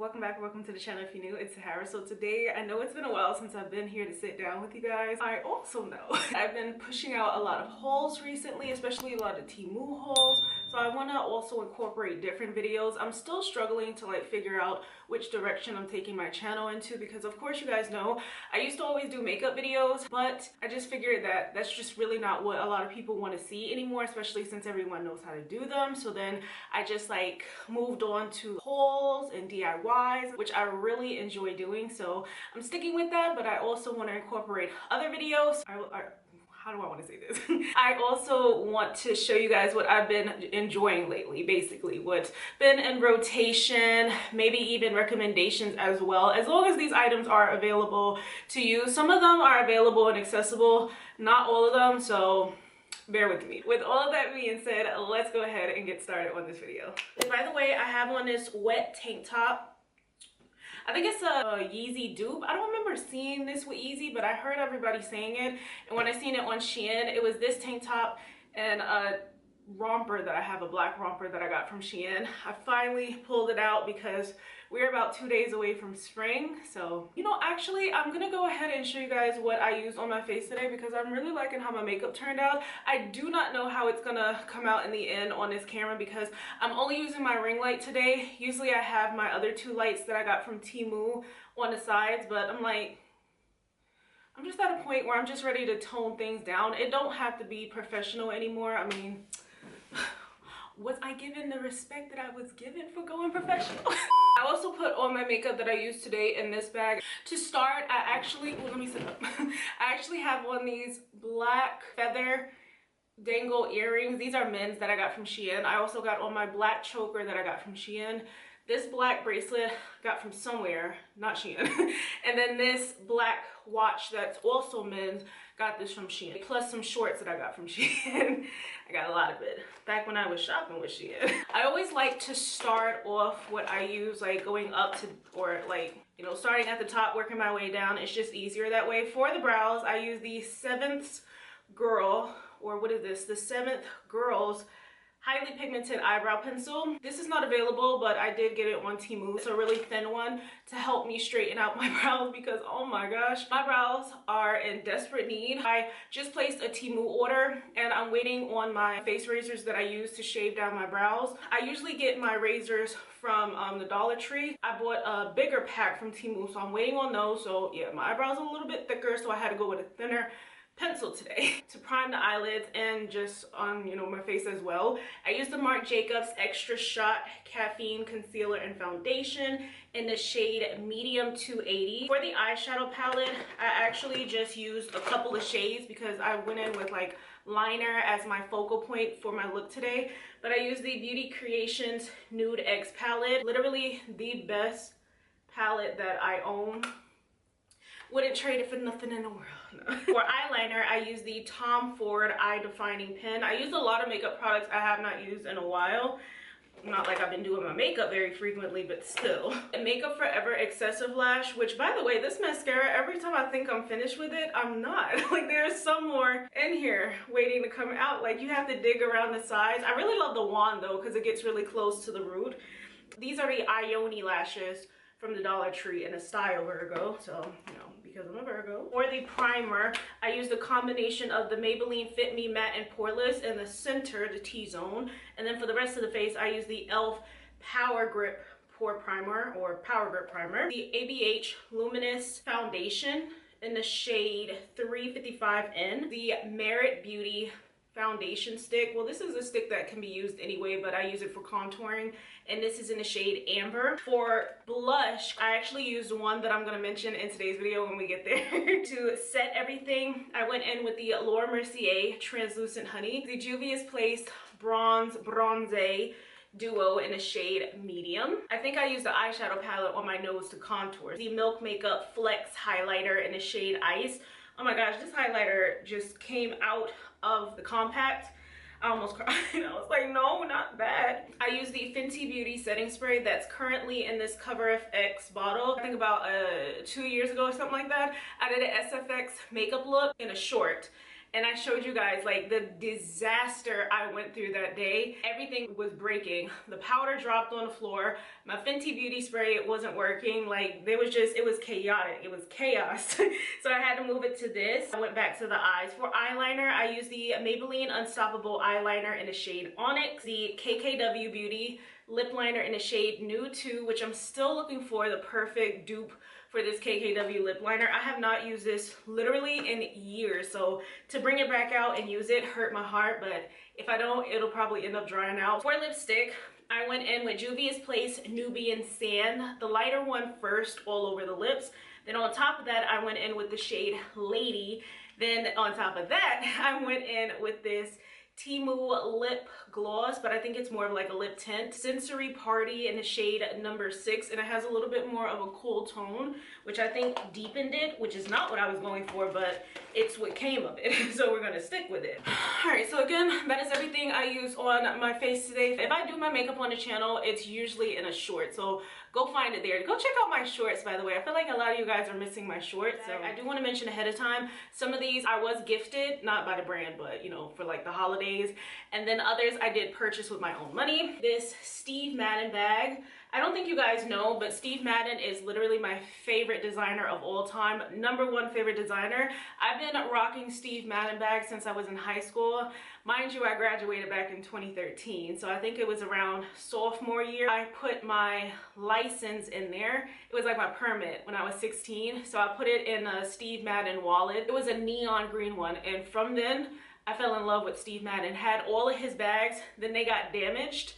welcome back, welcome to the channel. If you're new, it's Sahara. So today, I know it's been a while since I've been here to sit down with you guys. I also know I've been pushing out a lot of hauls recently, especially a lot of Temu hauls. So I want to also incorporate different videos. I'm still struggling to like figure out which direction I'm taking my channel into, because of course you guys know I used to always do makeup videos, but I just figured that that's just really not what a lot of people want to see anymore, especially since everyone knows how to do them. So then I just like moved on to hauls and DIYs, which I really enjoy doing. So I'm sticking with that, but I also want to incorporate other videos. How do I want to say this? I also want to show you guys what I've been enjoying lately, basically what's been in rotation, maybe even recommendations as well, as long as these items are available to you. Some of them are available and accessible, not all of them, so bear with me. With all of that being said, let's go ahead and get started on this video. And by the way, I have on this wet tank top. I think it's a Yeezy dupe. I don't remember seeing this with Yeezy, but I heard everybody saying it. And when I seen it on Shein, it was this tank top and a romper that I have, a black romper that I got from Shein. I finally pulled it out because we're about 2 days away from spring. So, you know, actually, I'm gonna go ahead and show you guys what I used on my face today because I'm really liking how my makeup turned out. I do not know how it's gonna come out in the end on this camera because I'm only using my ring light today. Usually I have my other two lights that I got from Temu on the sides, but I'm just at a point where I'm just ready to tone things down. It don't have to be professional anymore. I mean, was I given the respect that I was given for going professional? I also put all my makeup that I used today in this bag. To start, I actually, well, let me sit up. I actually have on these black feather dangle earrings. These are men's that I got from Shein. I also got on my black choker that I got from Shein. This black bracelet I got from somewhere, not Shein. And then this black watch that's also men's, got this from Shein. Plus some shorts that I got from Shein. I got a lot of it back when I was shopping with Shein. I always like to start off what I use, like going up to, or like, you know, starting at the top, working my way down. It's just easier that way. For the brows, I use the 7th Girl, or what is this? The 7th Girls highly pigmented eyebrow pencil. This is not available, but I did get it on Temu. It's a really thin one to help me straighten out my brows because, oh my gosh, my brows are in desperate need. I just placed a Temu order and I'm waiting on my face razors that I use to shave down my brows. I usually get my razors from the Dollar Tree. I bought a bigger pack from Temu, so I'm waiting on those. So yeah, my eyebrows are a little bit thicker, so I had to go with a thinner pencil today to prime the eyelids and just on, you know, my face as well. I used the Marc Jacobs Extra Shot Caffeine Concealer and Foundation in the shade Medium 280. For the eyeshadow palette, I actually just used a couple of shades because I went in with like liner as my focal point for my look today. But I used the Beauty Creations Nude X palette. Literally the best palette that I own. Wouldn't trade it for nothing in the world. No. For eyeliner, I use the Tom Ford Eye Defining Pen. I use a lot of makeup products I have not used in a while. Not like I've been doing my makeup very frequently, but still. And Makeup Forever Excessive Lash, which by the way, this mascara, every time I think I'm finished with it, I'm not. Like there's some more in here waiting to come out. Like you have to dig around the sides. I really love the wand though, because it gets really close to the root. These are the Ioni lashes from the Dollar Tree in a style Virgo, so you know, because I'm a Virgo. For the primer, I used a combination of the Maybelline Fit Me Matte and Poreless in the center, the T-zone, and then for the rest of the face, I used the e.l.f. Power Grip Pore Primer, or Power Grip Primer, the ABH Luminous Foundation in the shade 355N, the Merit Beauty foundation stick. Well, this is a stick that can be used anyway, but I use it for contouring, and this is in the shade Amber. For blush, I actually used one that I'm going to mention in today's video when we get there. To set everything, I went in with the Laura Mercier Translucent Honey, the Juvia's Place Bronze Duo in a shade Medium. I think I used the eyeshadow palette on my nose to contour. The Milk Makeup Flex Highlighter in the shade Ice. Oh my gosh, this highlighter just came out of the compact. I almost cried. I was like, no, not that. I use the Fenty Beauty setting spray that's currently in this Cover FX bottle. I think about 2 years ago or something like that. I did an SFX makeup look in a short. and I showed you guys like the disaster I went through that day. Everything was breaking. The powder dropped on the floor. My Fenty Beauty spray wasn't working. Like it was chaotic. It was chaos. So I had to move it to this. I went back to the eyes. For eyeliner, I used the Maybelline Unstoppable eyeliner in the shade Onyx, the KKW Beauty lip liner in the shade Nude 2, which I'm still looking for the perfect dupe for this KKW lip liner. I have not used this literally in years, so to bring it back out and use it hurt my heart, but if I don't, it'll probably end up drying out. For lipstick, I went in with Juvia's Place Nubian Sand, the lighter one first all over the lips. Then on top of that, I went in with the shade Lady. Then on top of that, I went in with this Temu lip gloss, but I think it's more of like a lip tint. Sensory Party in the shade number 6, and it has a little bit more of a cool tone, which I think deepened it, which is not what I was going for, but it's what came of it. So we're gonna stick with it. All right, so again, that is everything I use on my face today. If I do my makeup on the channel, it's usually in a short, so go find it there. Go check out my shorts, by the way. I feel like a lot of you guys are missing my shorts, so I do want to mention ahead of time, some of these I was gifted, not by the brand, but you know, for like the holidays, and then others I did purchase with my own money. This Steve Madden bag, I don't think you guys know, but Steve Madden is literally my favorite designer of all time. #1 favorite designer. I've been rocking Steve Madden bags since I was in high school. Mind you, I graduated back in 2013, so I think it was around sophomore year. I put my license in there. It was like my permit when I was 16, so I put it in a Steve Madden wallet. It was a neon green one, and from then, I fell in love with Steve Madden. Had all of his bags, then they got damaged.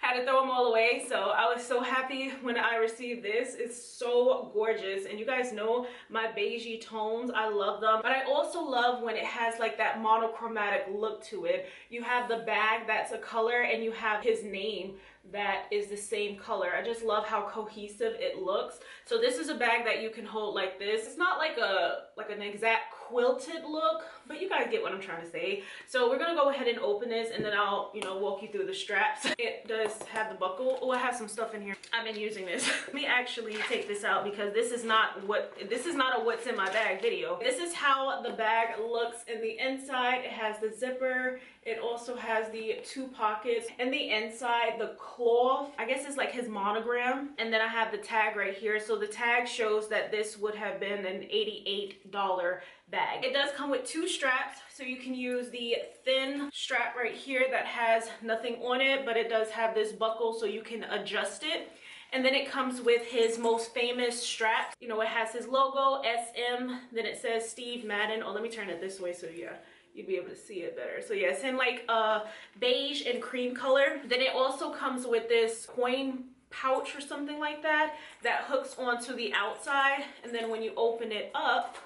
Had to throw them all away, so I was so happy when I received this. It's so gorgeous, and you guys know my beigey tones, I love them. But I also love when it has like that monochromatic look to it. You have the bag that's a color, and you have his name that is the same color. I just love how cohesive it looks. So this is a bag that you can hold like this. It's not like an exact quilted look, but you guys get what I'm trying to say. So we're gonna go ahead and open this, and then I'll, you know, walk you through the straps. It does have the buckle. Oh, I have some stuff in here. I've been using this. Let me actually take this out, because this is not a what's in my bag video. This is how the bag looks in the inside. It has the zipper. It also has the 2 pockets, and the inside, the cloth, I guess it's like his monogram, and then I have the tag right here. So the tag shows that this would have been an $88 bag. It does come with 2 straps, so you can use the thin strap right here that has nothing on it, but it does have this buckle so you can adjust it. And then it comes with his most famous strap. You know, it has his logo, SM, then it says Steve Madden. Oh, let me turn it this way so yeah, you'd be able to see it better. So yeah, it's in like a beige and cream color. Then it also comes with this coin pouch or something like that that hooks onto the outside, and then when you open it up,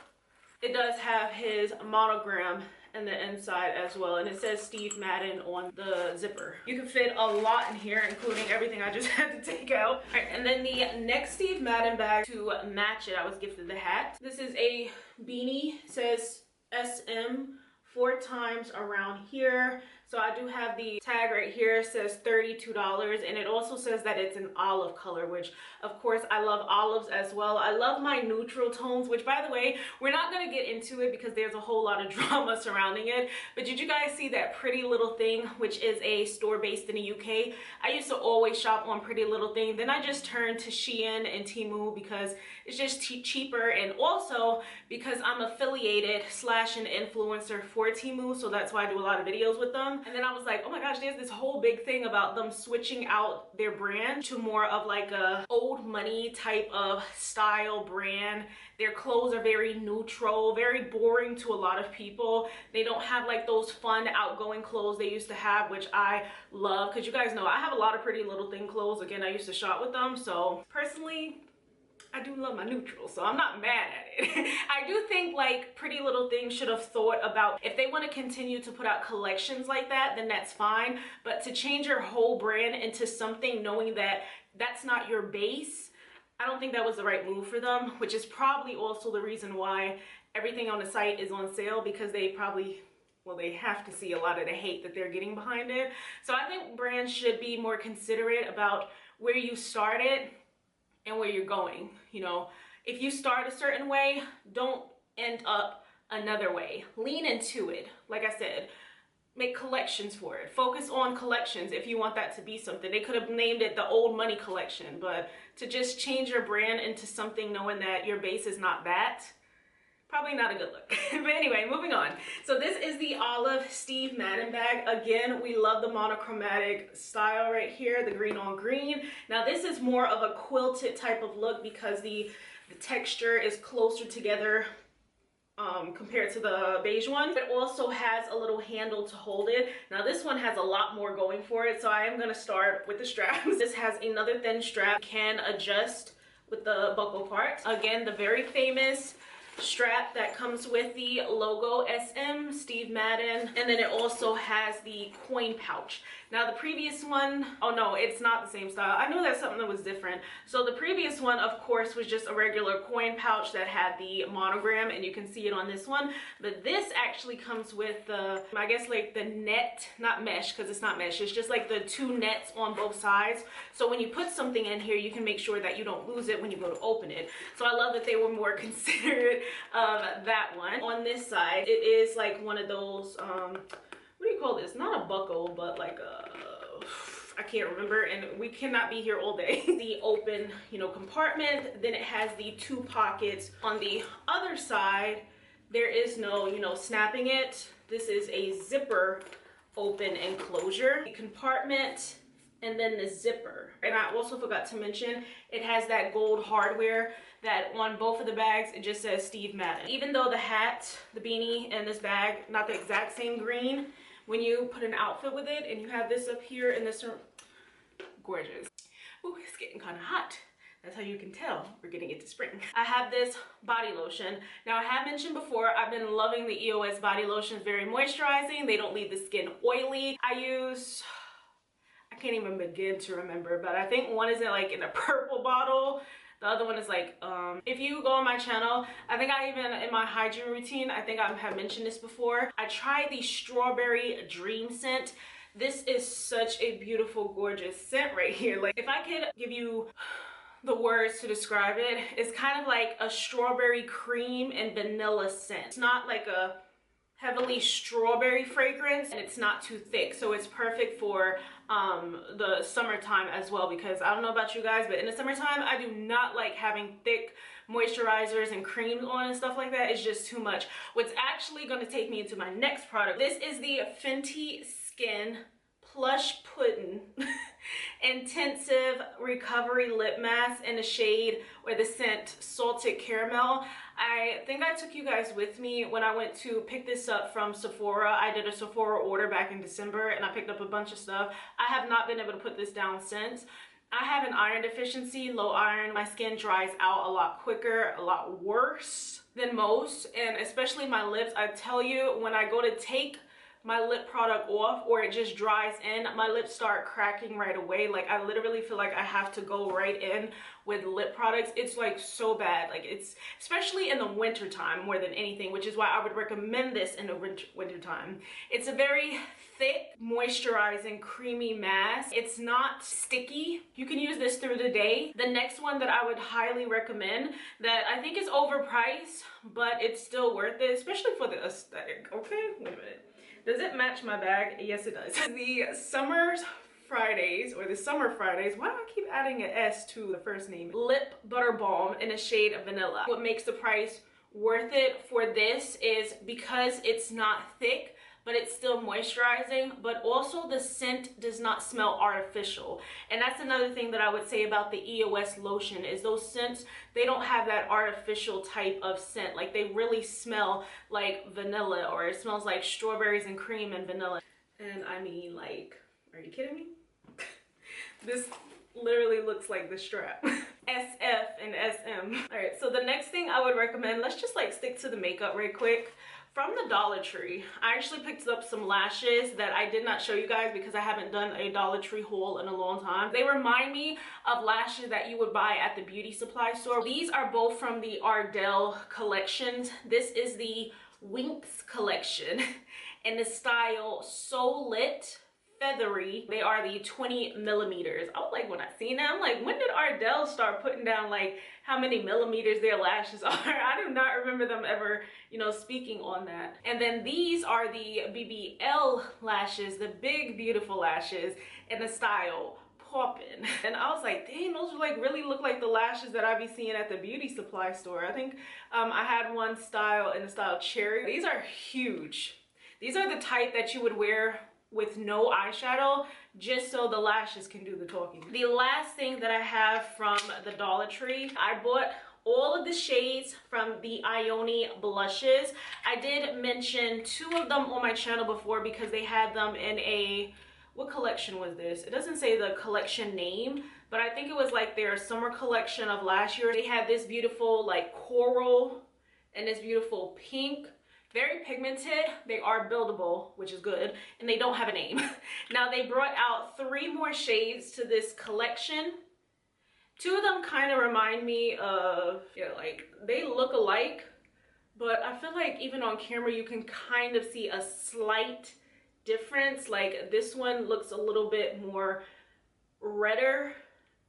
it does have his monogram in the inside as well, and it says Steve Madden on the zipper. You can fit a lot in here, including everything I just had to take out. All right, and then the next Steve Madden bag to match it, I was gifted the hat. This is a beanie. It says SM 4 times around here. So I do have the tag right here. It says $32, and it also says that it's an olive color, which of course I love olives as well. I love my neutral tones, which by the way, we're not gonna get into it because there's a whole lot of drama surrounding it. But did you guys see that Pretty Little Thing, which is a store based in the UK? I used to always shop on Pretty Little Thing. Then I just turned to Shein and Temu because it's just cheaper, and also because I'm affiliated / an influencer for Temu, so that's why I do a lot of videos with them. And then I was like, oh my gosh, there's this whole big thing about them switching out their brand to more of like a old money type of style brand. Their clothes are very neutral, very boring to a lot of people. They don't have like those fun outgoing clothes they used to have, which I love, because you guys know I have a lot of Pretty Little Thing clothes. Again, I used to shop with them, so personally I do love my neutrals, so I'm not mad at it. I do think like Pretty Little Thing should have thought about, if they want to continue to put out collections like that, then that's fine. But to change your whole brand into something knowing that that's not your base, I don't think that was the right move for them, which is probably also the reason why everything on the site is on sale, because they probably, well, they have to see a lot of the hate that they're getting behind it. So I think brands should be more considerate about where you started and where you're going. You know, if you start a certain way, don't end up another way. Lean into it. Like I said, make collections for it. Focus on collections if you want that to be something. They could have named it the old money collection, but to just change your brand into something knowing that your base is not that, probably not a good look. But anyway, moving on. So this is the Olive Steve Madden bag. Again, we love the monochromatic style right here, the green on green. Now this is more of a quilted type of look because the texture is closer together compared to the beige one. It also has a little handle to hold it. Now this one has a lot more going for it, so I am gonna start with the straps. This has another thin strap, can adjust with the buckle part. Again, the very famous strap that comes with the logo SM Steve Madden, and then it also has the coin pouch. Now the previous one, oh no, it's not the same style. I know that's something that was different. So the previous one, of course, was just a regular coin pouch that had the monogram, and you can see it on this one. But this actually comes with the, I guess like the net, not mesh, because it's not mesh, it's just like the two nets on both sides. So when you put something in here, you can make sure that you don't lose it when you go to open it. So I love that they were more considerate of that one. On this side, it is like one of those, what do you call this? Not a buckle, but like a, I can't remember, and we cannot be here all day. The open, you know, compartment. Then it has the two pockets. On the other side, there is no, you know, snapping it. This is a zipper open and closure. The compartment, and then the zipper. And I also forgot to mention, it has that gold hardware that on both of the bags, it just says Steve Madden. Even though the hat, the beanie, and this bag, not the exact same green, when you put an outfit with it and you have this up here and this, gorgeous. Ooh, it's getting kind of hot. That's how you can tell we're getting into spring. I have this body lotion. Now I have mentioned before, I've been loving the EOS body lotions, very moisturizing. They don't leave the skin oily. I can't even begin to remember, but I think one is in a purple bottle. The other one is like, if you go on my channel, I think I even, in my hygiene routine, I think I have mentioned this before. I tried the Strawberry Dream scent. This is such a beautiful, gorgeous scent right here. Like, if I could give you the words to describe it, it's kind of like a strawberry cream and vanilla scent. It's not like a heavily strawberry fragrance, and it's not too thick, so it's perfect for the summertime as well, because I don't know about you guys, but in the summertime I do not like having thick moisturizers and creams on and stuff like that. It's just too much. What's actually going to take me into my next product, this is the Fenty Skin Plush Pudding Intensive Recovery Lip Mask in the shade or the scent Salted Caramel. I think I took you guys with me when I went to pick this up from Sephora. I did a Sephora order back in December and I picked up a bunch of stuff. I have not been able to put this down since. I have an iron deficiency, low iron. My skin dries out a lot quicker, a lot worse than most, and especially my lips. I tell you, when I go to take my lip product off or it just dries in, my lips start cracking right away. Like, I literally feel like I have to go right in with lip products. It's like so bad. Like, it's especially in the winter time more than anything, which is why I would recommend this in the winter time. It's a very thick, moisturizing, creamy mask. It's not sticky. You can use this through the day. The next one that I would highly recommend, that I think is overpriced, but it's still worth it, especially for the aesthetic. Okay, wait a minute. Does it match my bag? Yes, it does. The Summer Fridays, why do I keep adding an S to the first name? Lip Butter Balm in a shade of vanilla. What makes the price worth it for this is because it's not thick, but it's still moisturizing, but also the scent does not smell artificial. And that's another thing that I would say about the EOS lotion, is those scents, they don't have that artificial type of scent. Like, they really smell like vanilla, or it smells like strawberries and cream and vanilla. And I mean, like, are you kidding me? This literally looks like the strap. SF and SM. All right, so the next thing I would recommend, let's just like stick to the makeup right quick. From the Dollar Tree, I actually picked up some lashes that I did not show you guys because I haven't done a Dollar Tree haul in a long time. They remind me of lashes that you would buy at the beauty supply store. These are both from the Ardell collections. This is the Winx collection in the style So Lit feathery. They are the 20 millimeters. I was like, when I seen that, I'm like, when did Ardell start putting down like how many millimeters their lashes are? I do not remember them ever, you know, speaking on that. And then these are the BBL lashes, the big beautiful lashes in the style Poppin'. And I was like, dang, those like really look like the lashes that I be seeing at the beauty supply store. I think I had one style in the style Cherry. These are huge. These are the type that you would wear with no eyeshadow, just so the lashes can do the talking. The last thing that I have from the Dollar Tree, I bought all of the shades from the Ioni Blushes. I did mention 2 of them on my channel before because they had them in a, what collection was this? It doesn't say the collection name, but I think it was like their summer collection of last year. They had this beautiful like coral and this beautiful pink. Very pigmented. They are buildable, which is good, and they don't have a name. Now they brought out 3 more shades to this collection. 2 of them kind of remind me of, yeah, like they look alike, but I feel like even on camera you can kind of see a slight difference. Like this one looks a little bit more redder,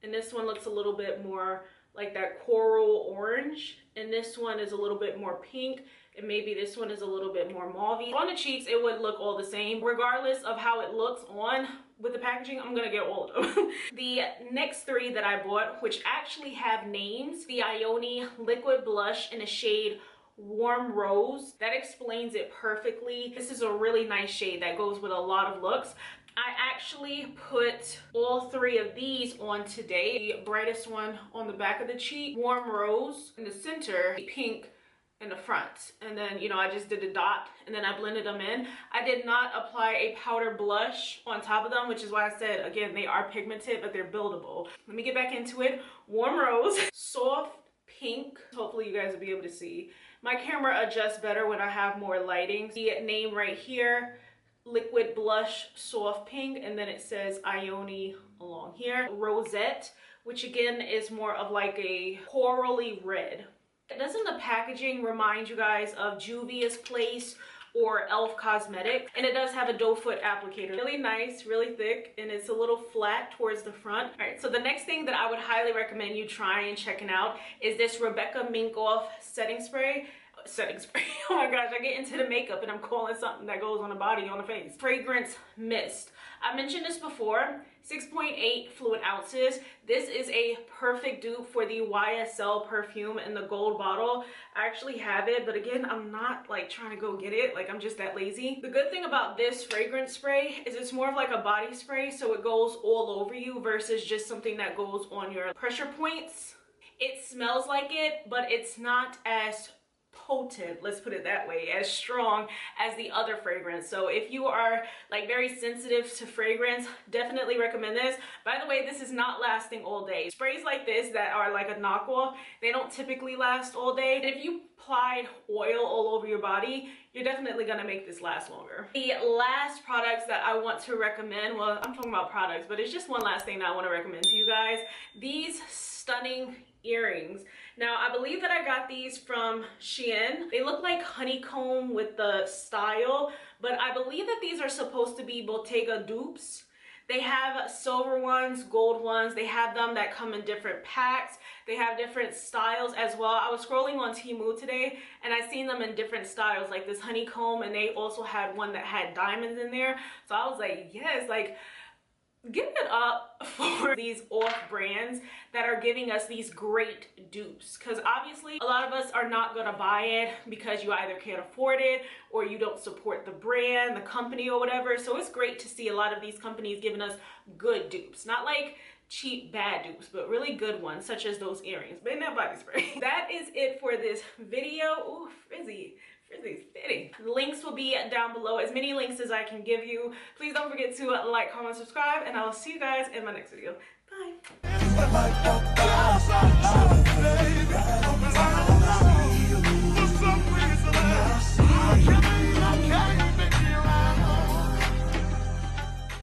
and this one looks a little bit more like that coral orange, and this one is a little bit more pink, and maybe this one is a little bit more mauve-y. On the cheeks, it would look all the same. Regardless of how it looks on with the packaging, I'm gonna get all of them. The next 3 that I bought, which actually have names, the Ioni Liquid Blush in the shade Warm Rose. That explains it perfectly. This is a really nice shade that goes with a lot of looks. I actually put all 3 of these on today. The brightest one on the back of the cheek, Warm Rose in the center, pink in the front, and then, you know, I just did a dot and then I blended them in. I did not apply a powder blush on top of them, which is why I said, again, they are pigmented, but they're buildable. Let me get back into it. Warm Rose, soft pink. Hopefully you guys will be able to see. My camera adjusts better when I have more lighting. The name right here, Liquid Blush Soft Pink, and then it says Ioni along here. Rosette, which again is more of like a corally red. Doesn't the packaging remind you guys of Juvia's Place or Elf Cosmetics? And it does have a doe foot applicator. Really nice, really thick, and it's a little flat towards the front. All right, so the next thing that I would highly recommend you trying and checking out is this Rebecca Minkoff setting spray. Oh my gosh, I get into the makeup and I'm calling something that goes on the body, on the face. Fragrance mist. I mentioned this before, 6.8 fluid ounces. This is a perfect dupe for the YSL perfume in the gold bottle. I actually have it, but again, I'm not like trying to go get it. Like, I'm just that lazy. The good thing about this fragrance spray is it's more of like a body spray, so it goes all over you versus just something that goes on your pressure points. It smells like it, but it's not as potent, let's put it that way, as strong as the other fragrance. So if you are like very sensitive to fragrance, definitely recommend this. By the way, this is not lasting all day. Sprays like this that are like a knockoff, they don't typically last all day. And if you applied oil all over your body, you're definitely gonna make this last longer. The last products that I want to recommend, well, I'm talking about products, but it's just one last thing that I want to recommend to you guys. These stunning earrings. Now, I believe that I got these from Shein. They look like honeycomb with the style, but I believe that these are supposed to be Bottega dupes. They have silver ones, gold ones. They have them that come in different packs. They have different styles as well. I was scrolling on Temu today and I seen them in different styles, like this honeycomb, and they also had one that had diamonds in there. So I was like, yes, like, give it up for these off brands that are giving us these great dupes, because obviously a lot of us are not going to buy it because you either can't afford it or you don't support the brand, the company, or whatever. So it's great to see a lot of these companies giving us good dupes, not like cheap bad dupes, but really good ones, such as those earrings, but not body spray. That is it for this video. Ooh, frizzy fitting. The links will be down below, as many links as I can give you. Please don't forget to like, comment, subscribe, and I will see you guys in my next video. Bye.